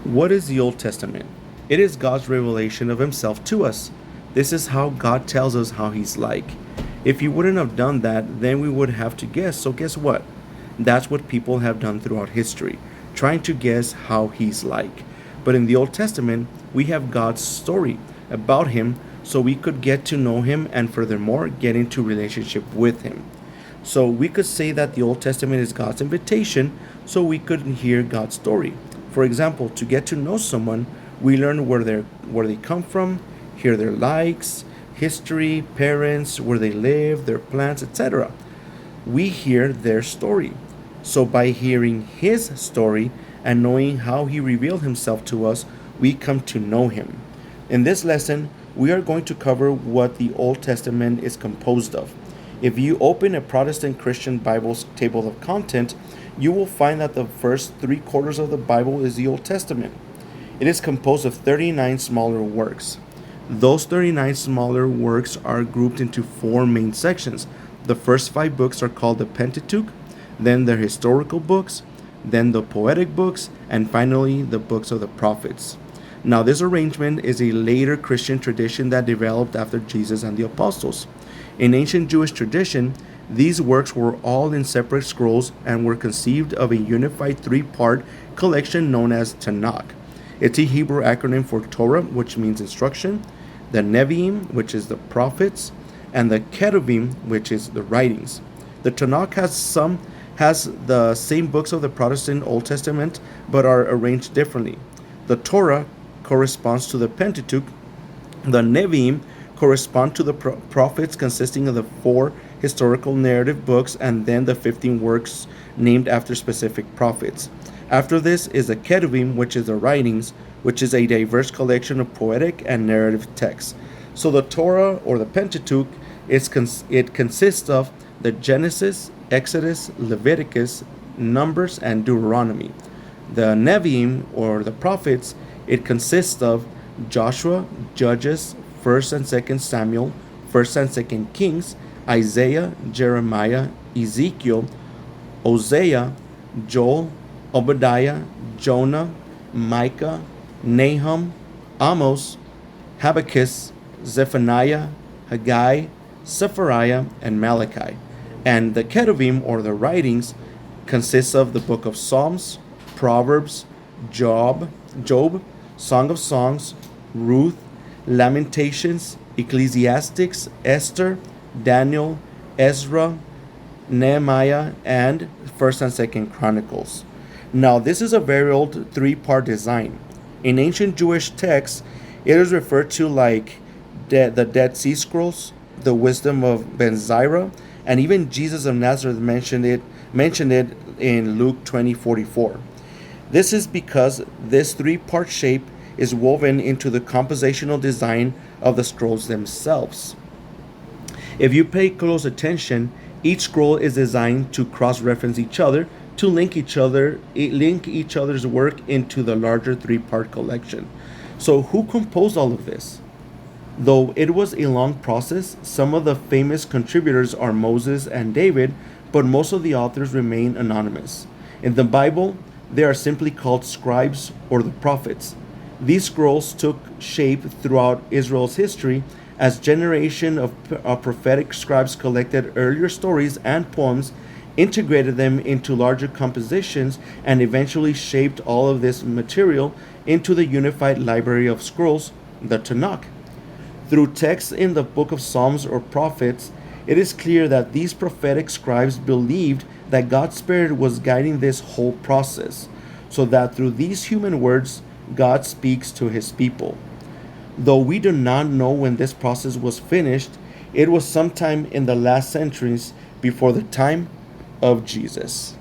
What is the Old Testament? It is God's revelation of Himself to us. This is how God tells us how He's like. If He wouldn't have done that, then we would have to guess. So, guess what? That's what people have done throughout history, trying to guess how He's like. But in the Old Testament, we have God's story about Him so we could get to know Him and furthermore get into relationship with Him. So we could say that the Old Testament is God's invitation so we could hear God's story. For example, to get to know someone, we learn where they come from, hear their likes, history, parents, where they live, their plans, etc. We hear their story. So by hearing His story and knowing how He revealed Himself to us, we come to know Him. In this lesson, we are going to cover what the Old Testament is composed of. If you open a Protestant Christian Bible's table of content, you will find that the first 3/4 of the Bible is the Old Testament. It is composed of 39 smaller works. Those 39 smaller works are grouped into 4 main sections. The first 5 books are called the Pentateuch, then the historical books, then the poetic books, and finally the books of the prophets. Now, this arrangement is a later Christian tradition that developed after Jesus and the apostles. In ancient Jewish tradition, these works were all in separate scrolls and were conceived of a unified 3-part collection known as Tanakh. It's a Hebrew acronym for Torah, which means instruction, the Nevi'im, which is the prophets, and the Ketuvim, which is the writings. The Tanakh has the same books of the Protestant Old Testament, but are arranged differently. The Torah corresponds to the Pentateuch. The Nevi'im correspond to the prophets, consisting of the 4 historical narrative books and then the 15 works named after specific prophets. After this is the Ketuvim, which is the writings, which is a diverse collection of poetic and narrative texts. So the Torah, or the Pentateuch, it consists of the Genesis, Exodus, Leviticus, Numbers, and Deuteronomy. The Nevi'im, or the prophets, it consists of Joshua, Judges, 1st and 2nd Samuel, 1st and 2nd Kings, Isaiah, Jeremiah, Ezekiel, Hosea, Joel, Obadiah, Jonah, Micah, Nahum, Amos, Habakkuk, Zephaniah, Haggai, Zephaniah, and Malachi. And the Ketuvim, or the writings, consists of the book of Psalms, Proverbs, Job, Song of Songs, Ruth, Lamentations, Ecclesiastics, Esther, Daniel, Ezra, Nehemiah, and 1st and 2nd Chronicles. Now, this is a very old 3-part design. In ancient Jewish texts, it is referred to like the Dead Sea Scrolls, the Wisdom of Ben Zira, and even Jesus of Nazareth mentioned it in Luke 20:44. This is because this 3-part shape is woven into the compositional design of the scrolls themselves. If you pay close attention, each scroll is designed to cross-reference each other, to link each other's work into the larger 3-part collection. So who composed all of this? Though it was a long process, some of the famous contributors are Moses and David, but most of the authors remain anonymous. In the Bible, they are simply called scribes or the prophets. These scrolls took shape throughout Israel's history as generation of prophetic scribes collected earlier stories and poems, integrated them into larger compositions, and eventually shaped all of this material into the unified library of scrolls, the Tanakh. Through texts in the book of Psalms or prophets, it is clear that these prophetic scribes believed that God's Spirit was guiding this whole process, so that through these human words, God speaks to His people. Though we do not know when this process was finished, it was sometime in the last centuries before the time of Jesus.